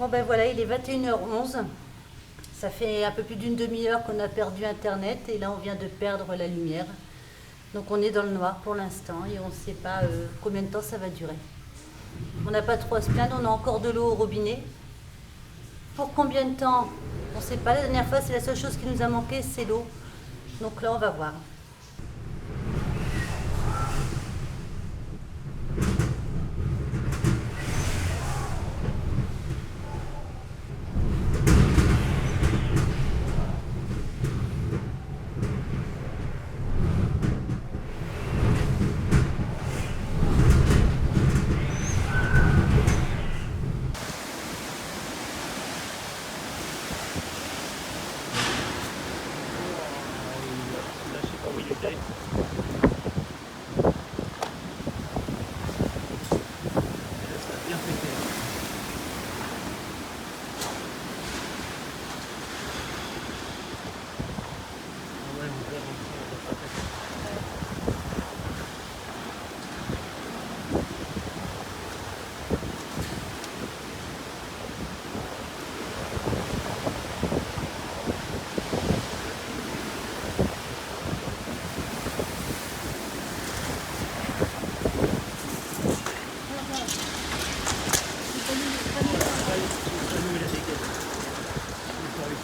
Bon ben voilà, il est 21h11. Ça fait un peu plus d'une demi-heure qu'on a perdu Internet et là on vient de perdre la lumière. Donc on est dans le noir pour l'instant et on ne sait pas combien de temps ça va durer. On n'a pas trop à se plaindre, on a encore de l'eau au robinet. Pour combien de temps? On ne sait pas. La dernière fois, c'est la seule chose qui nous a manqué, c'est l'eau. Donc là, on va voir. Là, je sais pas où il était. Et là, ça a bien pété. Ah ouais, on perd encore, on va pas péter. J'ai pas nous, il a dégagé. J'ai pas eu.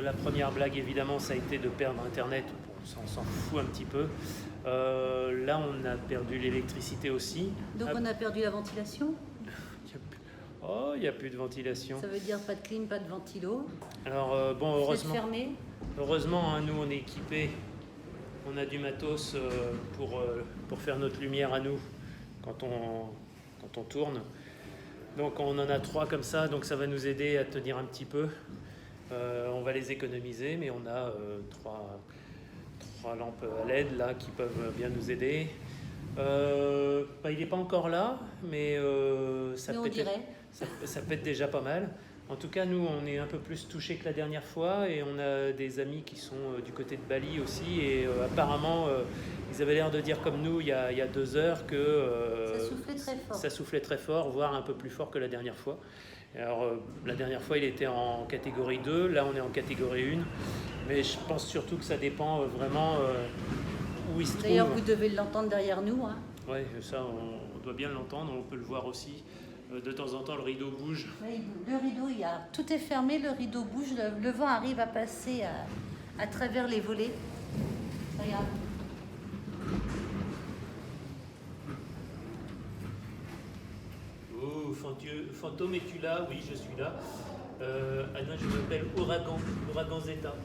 La première blague, évidemment, ça a été de perdre Internet. Bon, ça, on s'en fout un petit peu. Là, on a perdu l'électricité aussi. Donc on a perdu la ventilation. Oh, il n'y a plus de ventilation. Ça veut dire pas de clim, pas de ventilo. Alors, bon, C'est fermé. heureusement, hein, nous, on est équipés. On a du matos pour faire notre lumière à nous quand on tourne. Donc, on en a 3 comme ça, donc ça va nous aider à tenir un petit peu. On va les économiser, mais on a 3 lampes à LED là qui peuvent bien nous aider. Il n'est pas encore là, mais Mais on dirait. ça pète déjà pas mal. En tout cas, nous, on est un peu plus touchés que la dernière fois et on a des amis qui sont du côté de Bali aussi. Et apparemment, ils avaient l'air de dire comme nous il y a 2 heures que Ça soufflait très fort. ça soufflait très fort, voire un peu plus fort que la dernière fois. Alors, la dernière fois, il était en catégorie 2, là, on est en catégorie 1. Mais je pense surtout que ça dépend vraiment où il se trouve. D'ailleurs, vous devez l'entendre derrière nous. Hein. Oui, ça, on doit bien l'entendre, on peut le voir aussi. De temps en temps, le rideau bouge. Oui, le rideau, tout est fermé, le rideau bouge, le vent arrive à passer à travers les volets. Regarde. Oh, fantôme, es-tu là? Oui, je suis là. Anna, je m'appelle Ouragan Zeta.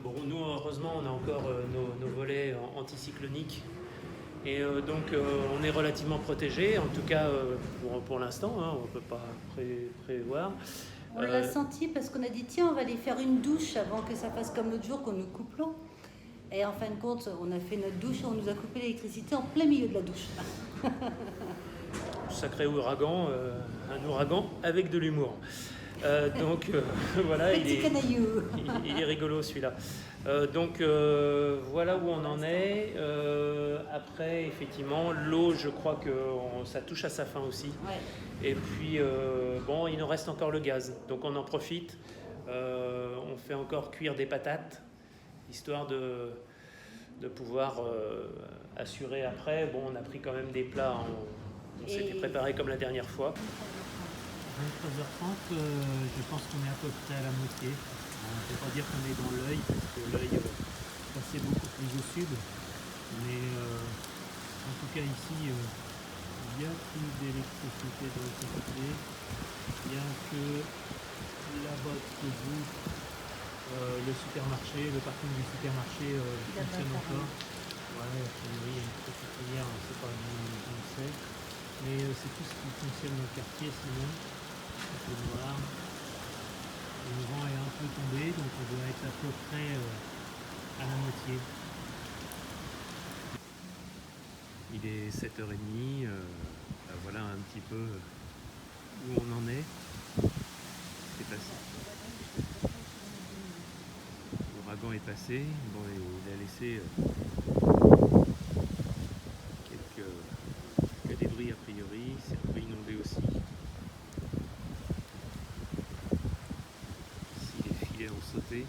Bon, nous, heureusement, on a encore nos volets anticycloniques. Et donc, on est relativement protégé, en tout cas pour l'instant, hein, on ne peut pas prévoir. On l'a senti parce qu'on a dit tiens, on va aller faire une douche avant que ça fasse comme l'autre jour qu'on nous coupe l'eau. Et en fin de compte, on a fait notre douche et on nous a coupé l'électricité en plein milieu de la douche. Sacré ouragan, un ouragan avec de l'humour. Donc voilà, Petit canaillou. il est rigolo celui-là. Donc voilà où on en est. Après, effectivement, l'eau, je crois que ça touche à sa fin aussi. Ouais. Et puis, bon, il nous reste encore le gaz. Donc on en profite. On fait encore cuire des patates, histoire de pouvoir assurer après. Bon, on a pris quand même des plats, on s'était préparé comme la dernière fois. 23h30, je pense qu'on est à peu près à la moitié. On ne peut pas dire qu'on est dans l'œil, parce que l'œil passait beaucoup plus au sud. Mais en tout cas ici, il n'y a plus d'électricité de l'autre côté. Il n'y a que là-bas de vous, le supermarché, le parking du supermarché fonctionne encore. Ouais, a priori, il y a une petite lumière, on ne sait pas d'où on sait. Mais c'est tout ce qui fonctionne dans le quartier sinon. Un peu noir. Le vent est un peu tombé, donc on doit être à peu près à la moitié. Il est 7h30, voilà un petit peu où on en est. C'est passé. L'ouragan est passé, bon, et il a laissé quelques débris a priori, c'est un peu inondé aussi. Ici les filets ont sauté.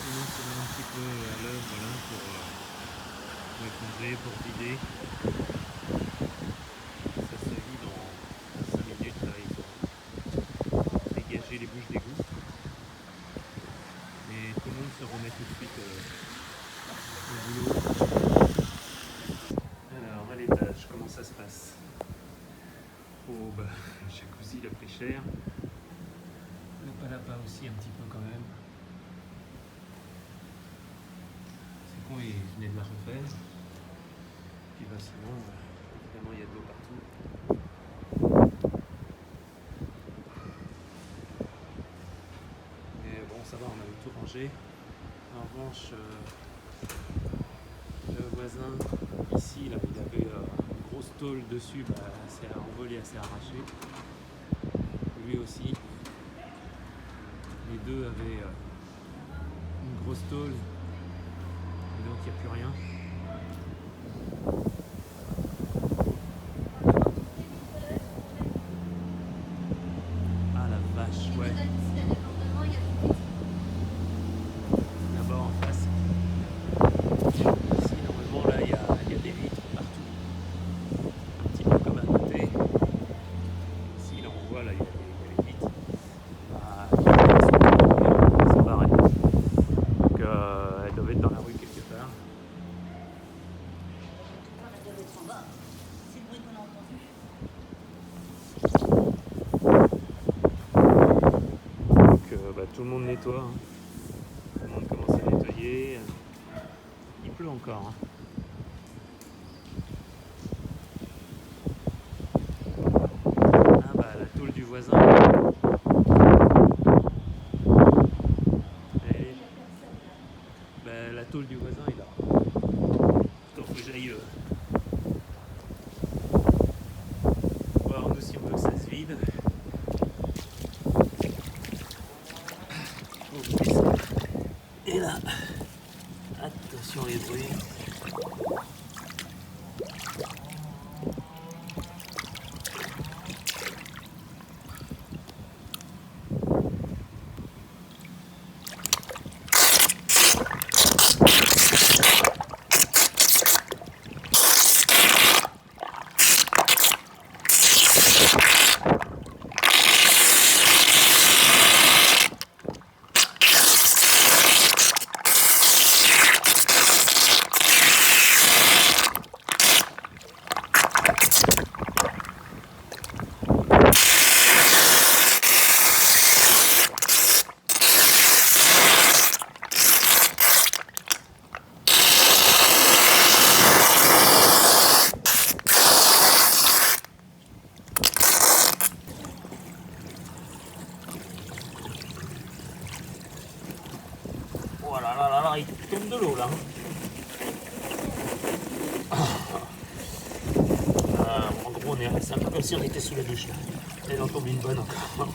On se met un petit peu à l'heure, voilà, pour éponger, pour vider. Ça se vide en 5 minutes, là, ils ont dégagé les bouches d'égout. Mais tout le monde se remet tout de suite au boulot. Alors, à l'étage, comment ça se passe? Oh, bah, le jacuzzi, il a pris cher. Le palapa aussi, un petit peu quand même. Et je venais de la refaire. Puis bah sinon, évidemment il y a de l'eau partout. Mais bon, ça va, on avait tout rangé. En revanche, le voisin ici, là, il avait une grosse tôle dessus, bah, s'est envolé, elle s'est arrachée. Lui aussi. Les deux avaient une grosse tôle. Donc il n'y a plus rien. Ah la vache, ouais. Là-bas en face. Ici normalement là il y a des vitres partout. Un petit peu comme à côté. Ici là on voit là il y a les vitres. Bah, elles sont barrées. Donc elles doivent être dans la rue quelque part. C'est le bruit qu'on a entendu. Donc bah, tout le monde nettoie. Hein. Tout le monde commence à nettoyer. Il pleut encore. Hein. Ah bah la tôle du voisin. Et, bah, la tôle du voisin est là. Donc faut que j'aille voir nous si on veut que ça se vide. Et là, attention les bruits. Oh là là là là, il tombe de l'eau là. En gros, c'est un peu comme si on était sous la douche là. Elle en tombe une bonne encore.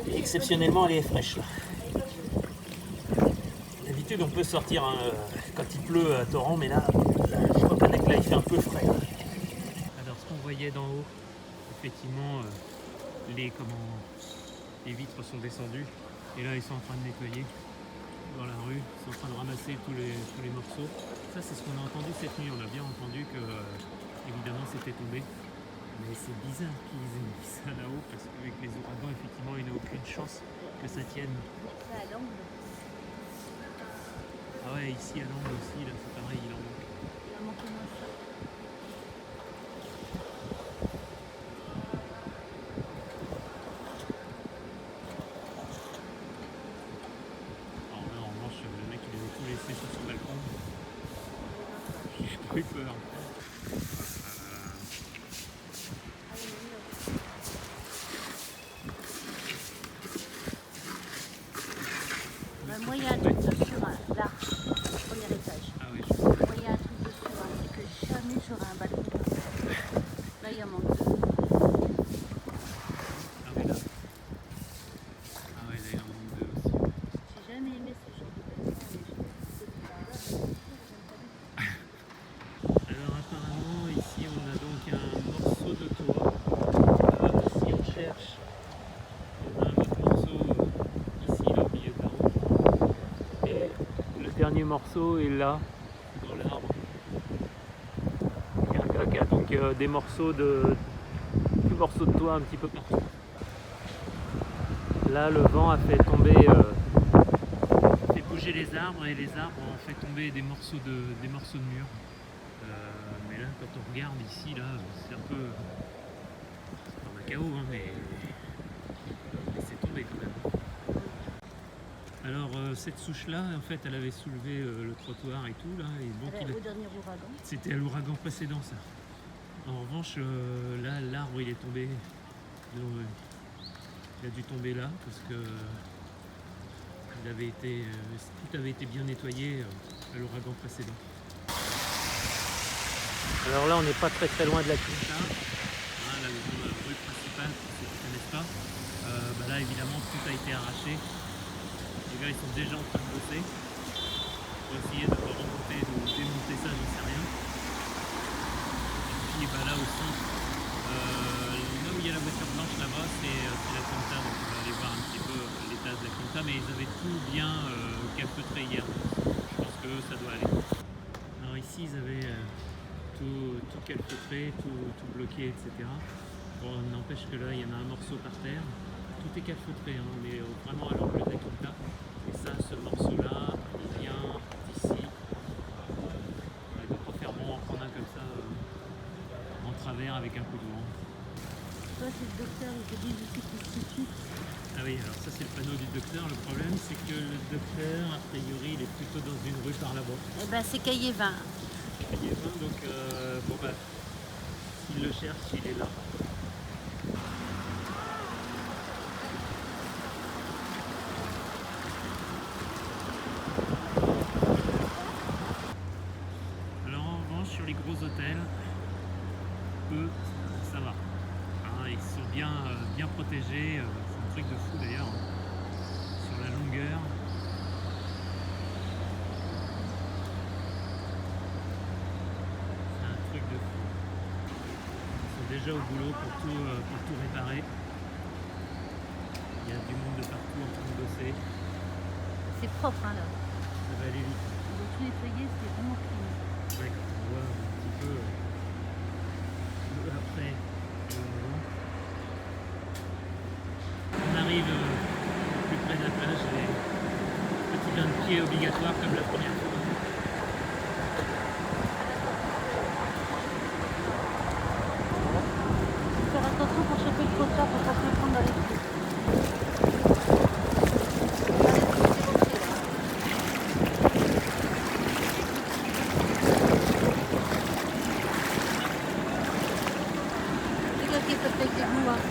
Et exceptionnellement, elle est fraîche là. D'habitude, on peut sortir quand il pleut à torrent, mais là je reconnais que là il fait un peu frais. Là. Alors, ce qu'on voyait d'en haut, effectivement les vitres sont descendues et là ils sont en train de nettoyer dans la rue, ils sont en train de ramasser tous les morceaux. Ça c'est ce qu'on a entendu cette nuit, on a bien entendu que évidemment c'était tombé. Mais c'est bizarre qu'ils aient mis ça là-haut parce qu'avec les ouragans effectivement il n'y a aucune chance que ça tienne. Ça à l'angle. Ah ouais, ici à l'angle aussi, là c'est pareil, il en manque. Il a manqué moins ça. Alors là en revanche le mec il avait tout laissé sur son balcon. J'ai pas eu peur. Moi, il y a un truc sur là, au premier étage. Ah oui, Moi, il y a un truc dessus, c'est que jamais j'aurai un balcon. Là, il y en manque deux. Ah oui là. Ah ouais là il en manque deux aussi. J'ai jamais aimé ce genre de balcon. Alors apparemment ici on a donc un morceau de toit. Si on cherche, on a un autre morceau ici là, au milieu de l'arbre. Et le dernier morceau est là, dans l'arbre. Il y a un gars qui a donc des morceaux de toit un petit peu partout. Là le vent a fait tomber, fait bouger les arbres et les arbres ont fait tomber des morceaux de mur. Mais là quand on regarde ici là c'est un peu un chaos hein, mais c'est tombé quand même. Alors cette souche là en fait elle avait soulevé le trottoir et tout là et donc Au dernier ouragan. c'était à l'ouragan précédent ça. En revanche là l'arbre il est tombé, il a dû tomber là parce que il avait été, tout avait été bien nettoyé à l'ouragan précédent. Alors là on n'est pas très loin de la Quinta, la rue principale pour ceux qui ne connaissent pas. Là évidemment tout a été arraché. Les gars ils sont déjà en train de bosser pour essayer de remonter, de démonter ça, j'en sais rien. Et puis là aussi, là où il y a la voiture blanche là-bas, c'est la Quinta, donc on va aller voir un petit peu l'état de la Quinta, mais ils avaient tout bien calfeutré hier. Je pense que ça doit aller. Alors ici ils avaient tout calfeutré, tout bloqué, etc. Bon, n'empêche que là il y en a un morceau par terre. Tout est calfeutré, hein, on est vraiment à l'angle de la Quinta. Et ça, ce morceau-là, il vient d'ici. Il doit pas faire bon en prendre un comme ça en travers avec un coup de vent. Toi, c'est le docteur, il te dit ici qu'il se situe. Ah oui, alors ça c'est le panneau du docteur. Le problème c'est que le docteur, a priori, il est plutôt dans une rue par là-bas. Eh ben, c'est Cahier 20. Cahier 20, donc bon bah, s'il le cherche, il est là. Alors en revanche, sur les gros hôtels, eux, ça va. Hein, ils sont bien protégés. C'est un truc de fou d'ailleurs. Sur la longueur. C'est un truc de fou. Ils sont déjà au boulot pour tout réparer. Il y a du monde de partout en train de bosser. C'est propre, hein, là. Ça va aller vite. Ils ont tout nettoyé, c'est vraiment clean. Ouais, on voit un petit peu le après et le avant. On arrive plus près de la plage, les petits bains de pied obligatoires comme la première fois. Faut faire attention pour choper le trottoir pour pas se le prendre dans les pieds. Les gars qui peuvent avec des bouts, hein.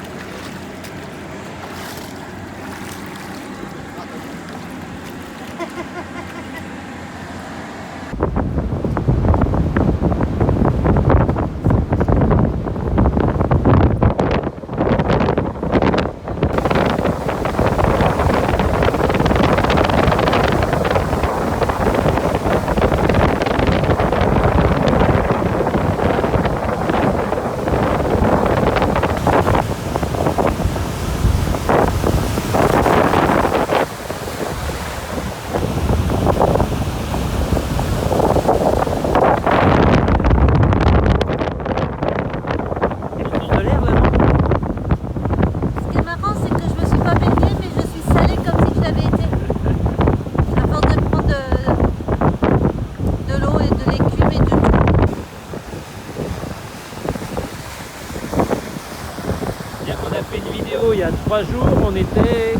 vidéo il y a 3 jours, on était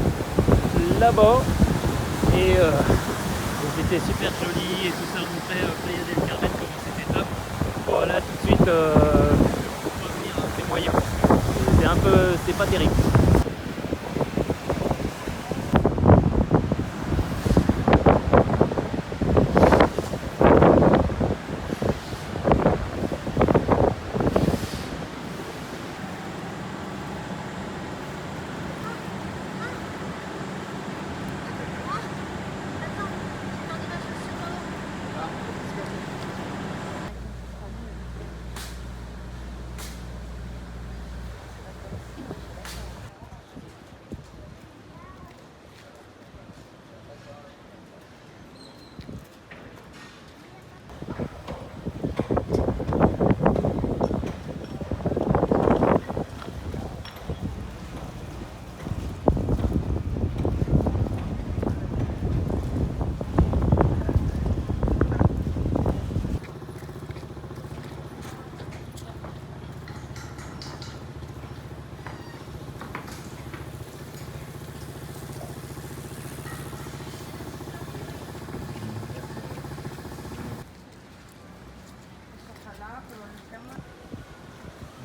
là-bas et c'était super joli et tout ça, on montrait Playa del Carmen comment c'était top. Bon là tout de suite, pour revenir, c'est moyen. C'est un peu, c'est pas terrible.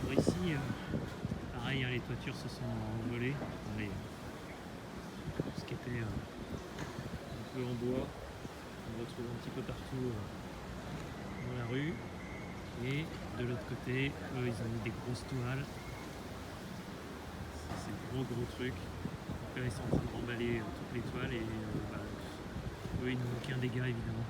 Alors ici, pareil, hein, les toitures se sont envolées. Ce qui était un peu en bois, on retrouve un petit peu partout dans la rue. Et de l'autre côté, eux, ils ont mis des grosses toiles. C'est gros trucs. Donc là, ils sont en train de remballer toutes les toiles et eux, ils n'ont aucun dégât évidemment.